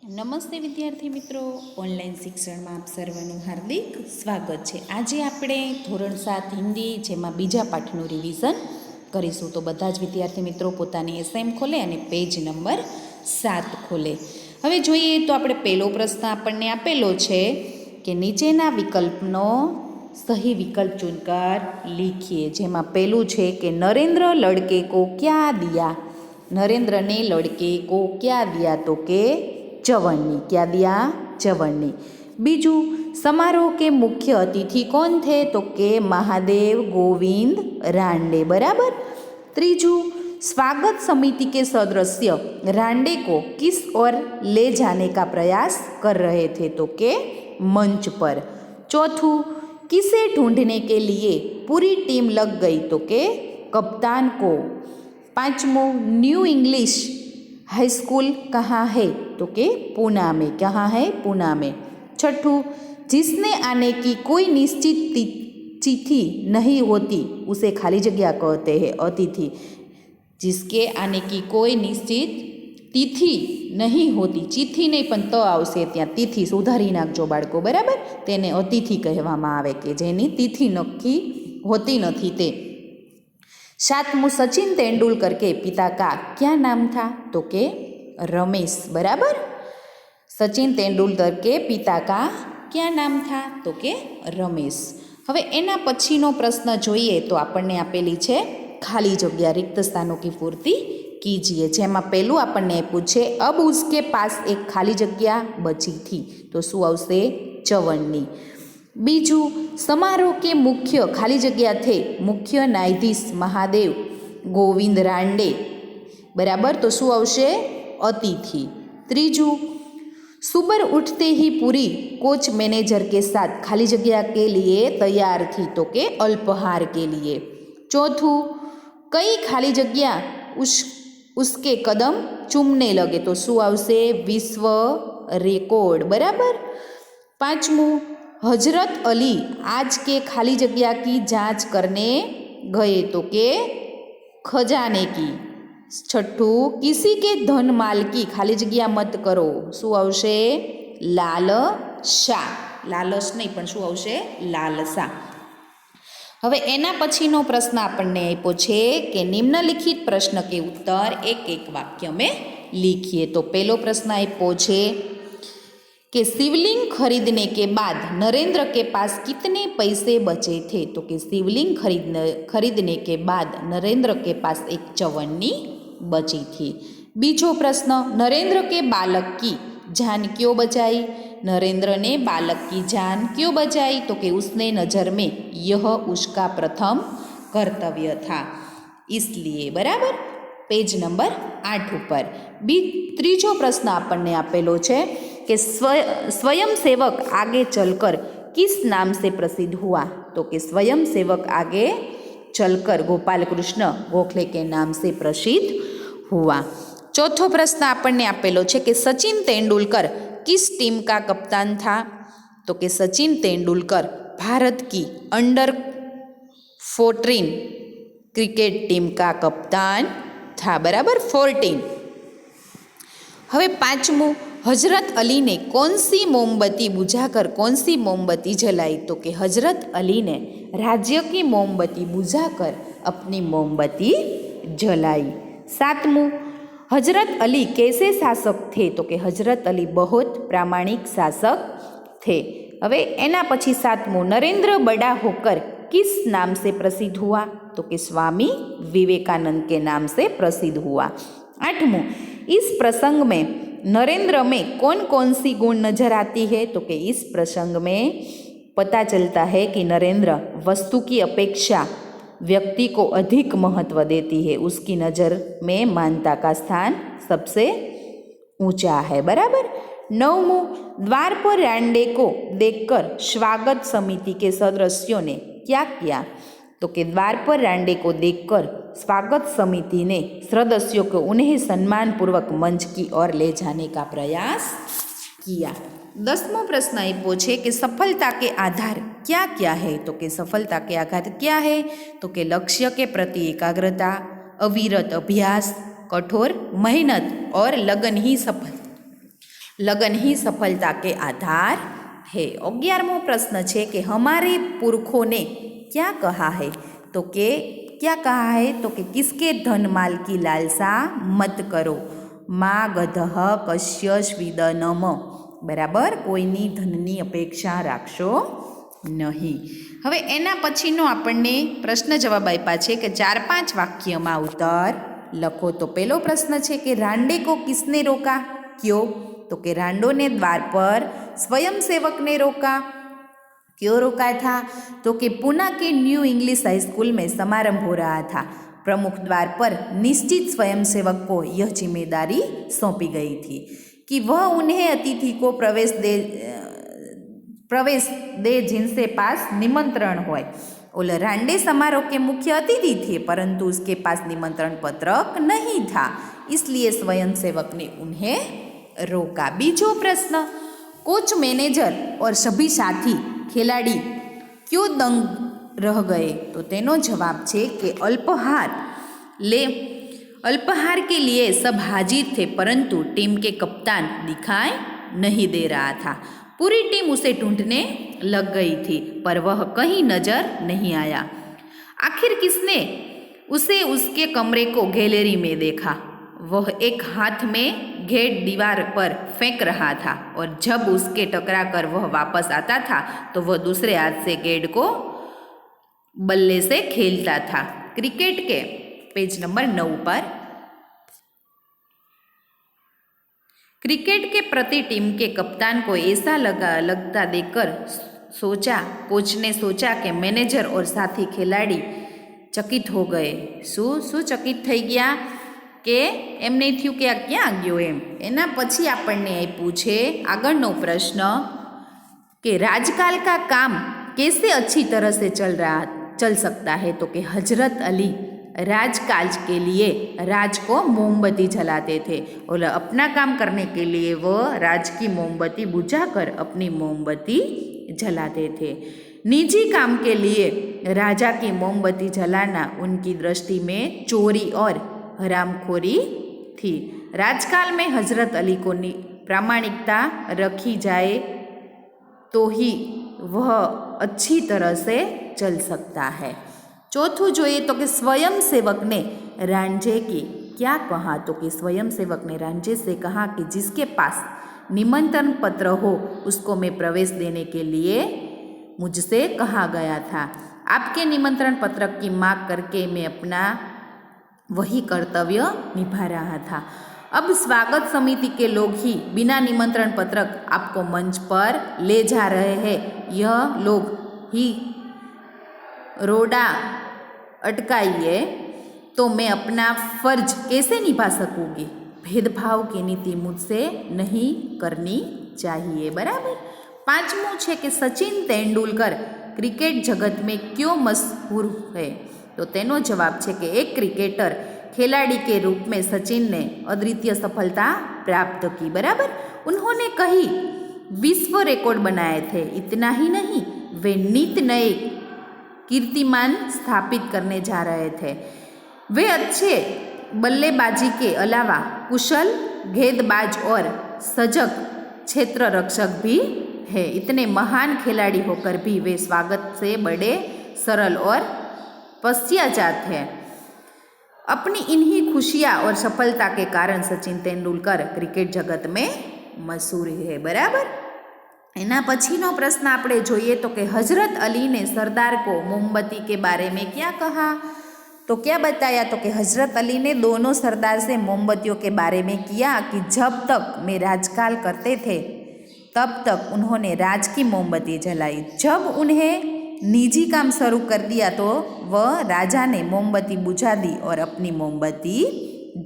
નમસ્તે વિદ્યાર્થી મિત્રો, ઓનલાઈન શિક્ષણમાં આપ સર્વનું હાર્દિક સ્વાગત છે. આજે આપણે ધોરણ 7 હિન્દી જેમાં બીજા પાઠનું રિવિઝન કરીશું. તો બધા જ વિદ્યાર્થી મિત્રો પોતાની એસએમ ખોલે અને પેજ નંબર 7 ખોલે. હવે જોઈએ તો આપણે પહેલો પ્રશ્ન આપણને આપેલો છે કે નીચેના વિકલ્પનો સહી વિકલ્પ ચૂનકર લીખીએ. જેમાં પહેલું છે કે નરેન્દ્ર લડકે કો ક્યા દિયા. નરેન્દ્રને લડકે કો ક્યા દિયા, તો કે चवन्नी. क्या दिया? चवन्नी. बीजू समारोह के मुख्य अतिथि कौन थे, तो के महादेव गोविंद रांडे. बराबर. त्रीजू स्वागत समिति के सदस्य रांडे को किस ओर ले जाने का प्रयास कर रहे थे, तो के मंच पर. चौथू किसे ढूंढने के लिए पूरी टीम लग गई, तो के कप्तान को. पांचवों न्यू इंग्लिश हाई स्कूल कहाँ है, तो के पूना में. कहाँ है? पूना में. छठू जिसने आने की कोई निश्चित तिथि नहीं होती उसे खाली जगह कहते हैं अतिथि. जिसके आने की कोई निश्चित तिथि नहीं होती, चिथि नहीं पण त आवशे त्यां तिथि सुधारी नाखजो बाळको. बराबर. तेने अतिथि कहेवामां आवे के जेनी तिथि नक्की होती नथी ते. सातमू सचिन तेंदुलकर के पिता का क्या नाम था, तो के रमेश. बराबर. सचिन तेंदुलकर के पिता का क्या नाम था, तो के रमेश. हवे एना पछीनो प्रश्न जोईए तो आपने आपेली छे खाली जग्या, रिक्त स्थानों की पूर्ति कीजिए. जेमां पहेलुं आपने पूछे अब उसके पास एक खाली जग्या बची थी, तो शुं आवशे? चवन्नी. बीजू समारोह के मुख्य खाली जग्या थे मुख्य न्यायाधीश महादेव गोविंद रांडे. बराबर. तो शुं आवशे? अतिथि. त्रीजू सुबह उठते ही पूरी कोच मैनेजर के साथ खाली जगह के लिए तैयार थी, तो के अल्पहार के लिए. चौथू कई खाली जगह उसके कदम चूमने लगे, तो शुं आवशे? विश्व रिकॉर्ड. बराबर. पांचमू हजरत अली आज के खाली जगह की जांच करने गए, तो के खजाने की. छठू किसी के धन माल की खाली जगह मत करो, शुं आवशे? लालसा. लालच नहीं पण शुं आवशे? लालसा. हवे एना पछीनो प्रश्न आपने आप्यो छे के निम्नलिखित प्रश्न के उत्तर एक एक वाक्य में लिखिए. तो पहलो प्रश्न आप्यो छे कि शिवलिंग खरीदने के बाद नरेंद्र के पास कितने पैसे बचे थे, तो कि शिवलिंग खरीदने के बाद नरेंद्र के पास एक चवन्नी बची थी. बीजो प्रश्न नरेंद्र के बालक की जान क्यों बचाई. नरेंद्र ने बालक की जान क्यों बचाई, तो कि उसने नज़र में यह उसका प्रथम कर्तव्य था, इसलिए. बराबर. पेज नंबर 8 ऊपर. त्रीजो प्रश्न आपने आपेलो छे कि स्वयं सेवक आगे चलकर किस नाम से प्रसिद्ध हुआ, तो कि स्वयं सेवक आगे चलकर गोपाल कृष्ण गोखले के नाम से प्रसिद्ध हुआ. चौथो प्रश्न आपने आपेलो छे कि सचिन तेंदुलकर किस टीम का कप्तान था, तो कि सचिन तेंदुलकर भारत की अंडर-14 क्रिकेट टीम का कप्तान था. बराबर. 14. हवे पांचमू हजरत अली ने कौन सी मोमबत्ती बुझाकर कौन सी मोमबत्ती जलाई, तो कि हजरत अली ने राज्य की मोमबत्ती बुझाकर अपनी मोमबत्ती जलाई. सातमू हजरत अली कैसे शासक थे, तो कि हजरत अली बहुत प्रामाणिक शासक थे. हवे एना पछी सातमू नरेंद्र बड़ा होकर किस नाम से प्रसिद्ध हुआ, तो कि स्वामी विवेकानंद के नाम से प्रसिद्ध हुआ. आठमू इस प्रसंग में नरेंद्र में कौन कौन सी गुण नजर आती है, तो कि इस प्रसंग में पता चलता है कि नरेंद्र वस्तु की अपेक्षा व्यक्ति को अधिक महत्व देती है, उसकी नज़र में मानता का स्थान सबसे ऊंचा है. बराबर. नवमू द्वार पर रांडे को देखकर स्वागत समिति के सदस्यों ने क्या किया, तो कि द्वार पर रांडे को देखकर स्वागत समिति ने सदस्यों को उन्हें सम्मानपूर्वक मंच की ओर ले जाने का प्रयास किया. 10वां प्रश्न आप्यो छे कि सफलता के आधार क्या क्या है, तो कि सफलता के आधार क्या है, तो कि लक्ष्य के प्रति एकाग्रता, अविरत अभ्यास, कठोर मेहनत और लगन ही लगन ही सफलता के आधार है। 11वां प्रश्न है कि हमारे पुरखों ने क्या कहा है, तो के क्या कहा है, तो कि किसके धन माल की लालसा मत करो, माँ गधः कश्य स्विदनम, बराबर, कोईनी धननी अपेक्षा राखशो नहीं। हवे एना पछीनो आपणे प्रश्न जवाब आप्या छे कि 4-5 वाक्यमां उत्तर लखो। तो पहलो प्रश्न है कि रांडे को किसने रोका, क्यों, तो कि रांडो ने द्वार पर स्वयंसेवक ने रोका। क्यों रोका था, तो कि पूना के न्यू इंग्लिश हाई स्कूल में समारंभ हो रहा था। प्रमुख द्वार पर निश्चित स्वयंसेवक को यह जिम्मेदारी सौंपी गई थी कि वह उन्हें अतिथि को प्रवेश दे जिनसे पास निमंत्रण होय। ओले रांडे समारोह के मुख्य अतिथि थे, परंतु उसके पास निमंत्रण पत्रक नहीं था, इसलिए स्वयंसेवक ने उन्हें रोका। बीजो प्रश्न, कोच, मैनेजर और सभी साथी खिलाड़ी क्यों दंग रह गए, तो तेनो जवाब है कि अल्पाहार के लिए सब हाजिर थे, परंतु टीम के कप्तान दिखाई नहीं दे रहा था। पूरी टीम उसे ढूंढने लग गई थी, पर वह कहीं नजर नहीं आया। आखिर किसने उसे उसके कमरे को गैलरी में देखा। वह एक हाथ में गेट दीवार पर फेंक रहा था और जब उसके टकरा कर वह वापस आता था तो वह दूसरे हाथ से गेट को बल्ले से खेलता था। क्रिकेट के पेज नंबर 9 पर क्रिकेट के प्रति टीम के कप्तान को ऐसा लगता देखकर कोच ने सोचा कि मैनेजर और साथी खिलाड़ी चकित हो गए। शू चकित थई गया के एम नहीं थयुं कि आ क्या गयो एम। एना पछी आपणे आप्युं छे आगळनो प्रश्न कि राजकाल का काम कैसे अच्छी तरह से चल सकता है, तो कि हजरत अली राजकाज के लिए राज को मोमबत्ती जलाते थे और अपना काम करने के लिए वह राज की मोमबत्ती बुझाकर अपनी मोमबत्ती जलाते थे। निजी काम के लिए राजा की मोमबत्ती जलाना उनकी दृष्टि में चोरी और हरामखोरी थी। राजकाल में हजरत अली को प्रामाणिकता रखी जाए तो ही वह अच्छी तरह से चल सकता है। चौथुं જોઈએ तो कि स्वयंसेवक ने रांझे की क्या कहा, तो कि स्वयंसेवक ने रांझे से कहा कि जिसके पास निमंत्रण पत्र हो उसको मैं प्रवेश देने के लिए मुझसे कहा गया था। आपके निमंत्रण पत्र की मांग करके मैं अपना वही कर्तव्य निभा रहा था। अब स्वागत समिति के लोग ही बिना निमंत्रण पत्रक आपको मंच पर ले जा रहे हैं। यह लोग ही रोड़ा अटकाइए तो मैं अपना फर्ज कैसे निभा सकूंगी। भेदभाव की नीति मुझसे नहीं करनी चाहिए, बराबर। 5मुं है कि सचिन तेंदुलकर क्रिकेट जगत में क्यों मशहूर है, तो तेनो जवाब है कि एक क्रिकेटर खिलाड़ी के रूप में सचिन ने अद्वितीय सफलता प्राप्त की, बराबर। उन्होंने कई विश्व रिकॉर्ड बनाए थे। इतना ही नहीं, वे नित नए कीर्तिमान स्थापित करने जा रहे थे। वे अच्छे बल्लेबाजी के अलावा कुशल गेंदबाज और सजग क्षेत्र रक्षक भी है। इतने महान खिलाड़ी होकर भी वे स्वागत से बड़े सरल और पश्चाताप हैं। अपनी इन्हीं खुशियाँ और सफलता के कारण सचिन तेंदुलकर क्रिकेट जगत में मशहूर है, बराबर। एना पछीनो प्रश्न आपणे જોઈએ तो कि हजरत अली ने सरदार को मोमबत्ती के बारे में क्या कहा, तो क्या बताया, तो कि हजरत अली ने दोनों सरदार से मोमबत्तियों के बारे में किया कि जब तक मैं राजकाल करते थे तब तक उन्होंने राज की मोमबत्ती जलाई। जब उन्हें निजी काम शुरू कर दिया तो वह राजा ने मोमबत्ती बुझा दी और अपनी मोमबत्ती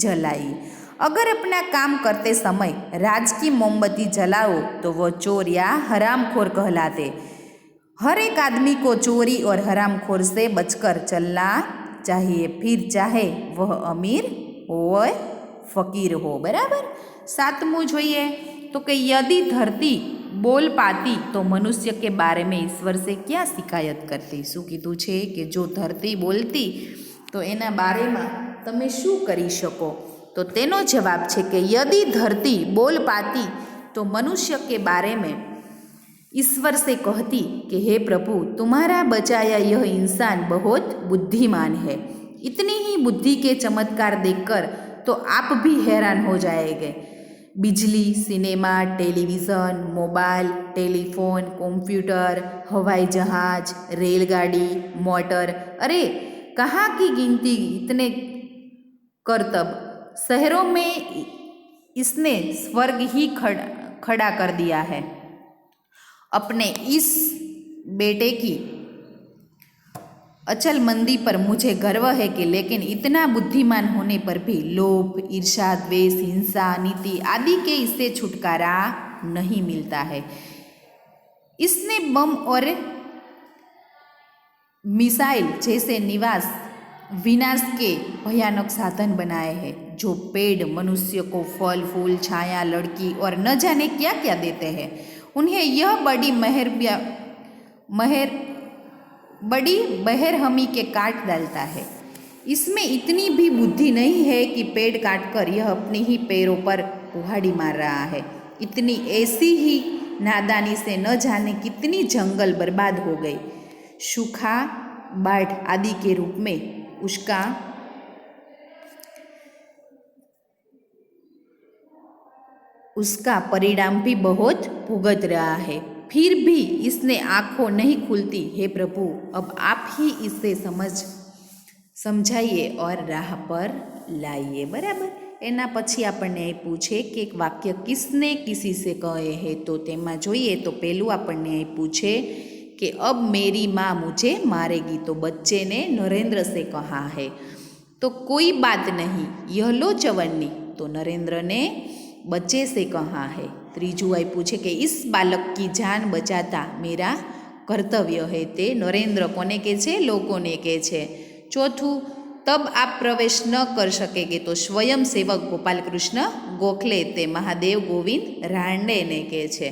जलाई। अगर अपना काम करते समय राज की मोमबत्ती जलाओ तो वह चोर या हरामखोर कहलाते। हर एक आदमी को चोरी और हरामखोर से बचकर चलना चाहिए, फिर चाहे वह अमीर हो फकीर हो, बराबर। 7मुं જોઈએ तो कि यदि धरती बोल पाती तो मनुष्य के बारे में ईश्वर से क्या शिकायत करती। शू कीधुं छे कि जो धरती बोलती तो एना बारे में तमे शू करी शको, तो तेनो जवाब है कि यदि धरती बोल पाती तो मनुष्य के बारे में ईश्वर से कहती कि हे प्रभु, तुम्हारा बचाया यह इंसान बहुत बुद्धिमान है। इतनी ही बुद्धि के चमत्कार देखकर तो आप भी हैरान हो जाएंगे। बिजली, cinema, television, mobile, telephone, computer, हवाई जहाज, रेलगाड़ी, मोटर, अरे कहाँ की गिनती, इतने करतब। शहरों में इसने स्वर्ग ही खड़ा कर दिया है। अपने इस बेटे की अचल मंदी पर मुझे गर्व है कि लेकिन इतना बुद्धिमान होने पर भी लोभ, ईर्ष्या, द्वेष, हिंसा, नीति आदि के इससे छुटकारा नहीं मिलता है। इसने बम और मिसाइल जैसे विनाश के भयानक साधन बनाए हैं, जो पेड़ मनुष्य को फल फूल, छाया, लड़की और न जाने क्या क्या देते हैं। उन्हें यह बड़ी बहरहमी के काट डालता है। इसमें इतनी भी बुद्धि नहीं है कि पेड़ काटकर यह अपने ही पैरों पर कुल्हाड़ी मार रहा है। इतनी ऐसी ही नादानी से न जाने कितनी जंगल बर्बाद हो गई। सूखा, बाढ़ आदि के रूप में उसका परिणाम भी बहुत भुगत रहा है। फिर भी इसने आँखों नहीं खुलती। हे प्रभु, अब आप ही इसे समझाइए और राह पर लाइए। बराबर। एना पछी आपने पूछे कि एक वाक्य किसने किसी से कहे है, तो तेमां जोईए तो पहलू आपने पूछे कि अब मेरी माँ मुझे मारेगी, तो बच्चे ने नरेंद्र से कहा है। तो कोई बात नहीं, यह लो चवन्नी, तो नरेंद्र ने बच्चे से कहा है। त्रीजू आई पूछे कि इस बालक की जान बचाता मेरा कर्तव्य है, ते नरेंद्र कोने के छे? लोकोने के छे। चौथू, तब आप प्रवेश न कर सकेंगे, तो स्वयं सेवक गोपाल कृष्ण गोखले ते महादेव गोविंद रांडे ने के छे।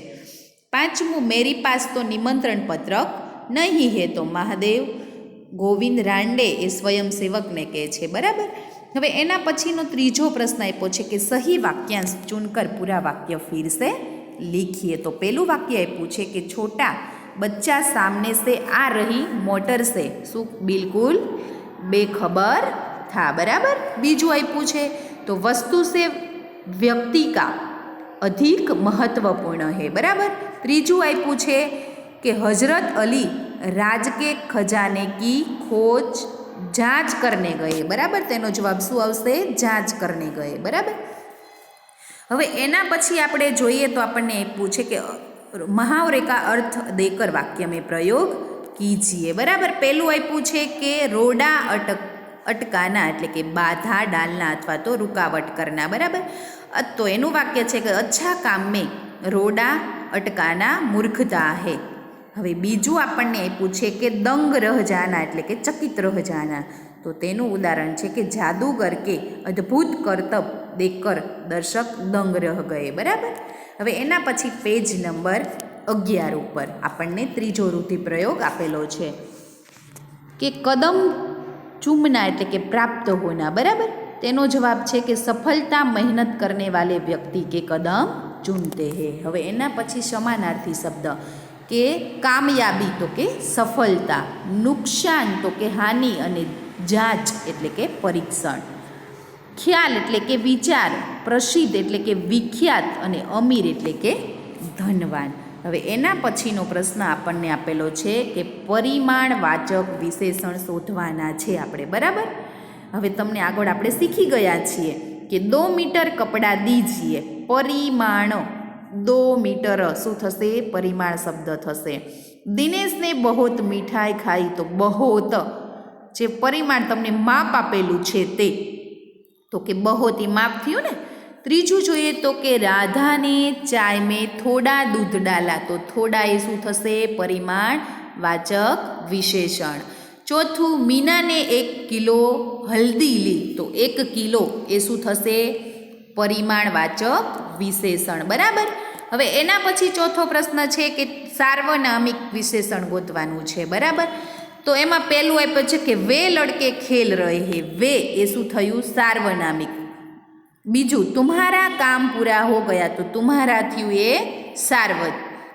पांचमू, मेरी पास तो निमंत्रण पत्रक नहीं है, तो महादेव गोविंद रांडे ए स्वयं सेवक ने के छे। बराबर। હવે એના પછીનો ત્રીજો પ્રશ્ન આપ્યો છે કે સહી વાક્यांश चुनकर पूरा वाक्य फिर से लिखिए। तो पहलू वाक्य આપ્યું છે કે छोटा बच्चा सामने से आ रही मोटर से શું बिल्कुल बेखबर था। बराबर। बीजू આપ્યું છે तो वस्तु से व्यक्ति का अधिक महत्वपूर्ण है। बराबर। ત્રીજું આપ્યું છે कि हजरत अली राज के खजाने की खोज जांच करने गए। बराबर। तेनो जवाब शू आवशे? जांच करने गए। बराबर। हवे एना पछी आपणे जोईए तो आपणे पूछे कि मुहावरे का अर्थ देकर वाक्य में प्रयोग कीजिए। बराबर। पहलू आप्युं छे कि रोड़ा अटकाना एटले कि बाधा डालना अथवा तो रुकावट करना। बराबर। तो एनुं वाक्य छे कि अच्छा काम में रोड़ा अटकाना मूर्खता है। हवे बीजू आपने पूछे कि दंग रह जाना एटले कि चकित रह जाना, तो तेनुं उदाहरण छे कि जादूगर के अद्भुत करतब देखकर दर्शक दंग रह गए। बराबर। हवे एना पछी पेज नंबर 11 पर आपने त्रीजो रूढ़िप्रयोग आपेलो छे कि कदम चूमना एटले कि प्राप्त होना। बराबर। तेनो जवाब छे कि सफलता मेहनत करने वाले व्यक्ति के कदम चूमते हैं। हवे एना पछी समानार्थी शब्द के कामयाबी तो के सफलता, नुकसान तो के हानि अने जांच एटले के परीक्षण, ख्याल एटले के विचार, प्रसिद्ध एटले के विख्यात अने अमीर एटले के धनवान। हवे एना पछीनो प्रश्न आपने आपेलो छे कि परिमाणवाचक विशेषण शोधवाना छे आपणे। बराबर। हवे तमने आगळ आपणे शीखी गया छीए कि 2 मीटर कपड़ा दीजिए। परिमाण 2 मीटर शू थशे? परिमाण शब्द थशे। दिनेश ने बहुत मिठाई खाई, तो बहुत जे परिमाण तमने माप आपेलू छे ते, तो के बहुत ही माप थयुं ने। त्रीजू जोईए तो कि राधा ने चाय में थोड़ा दूध डाला, तो थोड़ा ए शू थशे? परिमाण वाचक विशेषण। चौथू, मीना ने 1 किलो हल्दी ली, तो 1 किलो ए शू थशे? परिमाणवाचक विशेषण। बराबर। हवे एना पछी चौथो प्रश्न छे कि सार्वनामिक विशेषण गोतवानुं छे। बराबर। तो एमां पहेलुं आप्युं छे कि वे लड़के खेल रहे हैं। वे ए शुं थयुं? सार्वनामिक। બીજું तुम्हारा काम पूरा हो गया तो तुम्हारा थયું એ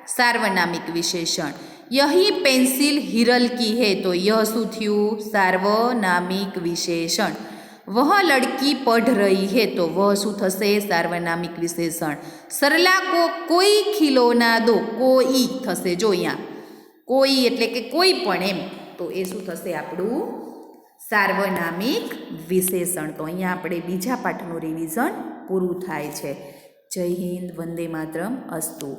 सार्वनामिक विशेषण यही पेंसिल हिरल की है तो यह શું થયું सार्वनामिक विशेषण वह लड़की पढ़ रही है तो वह શું થશે सार्वनामिक विशेषण सरला को कोई खिलौना दो कोई થશે જો અહીંયા કોઈ એટલે કે કોઈ પણ એમ તો એ શું થશે આપણું સાર્વનામિક વિશેષણ તો અહીંયા આપણે બીજા પાઠનું રિવિઝન પૂરું થાય છે જય હિન્દ વંદે માતરમ અસ્તુ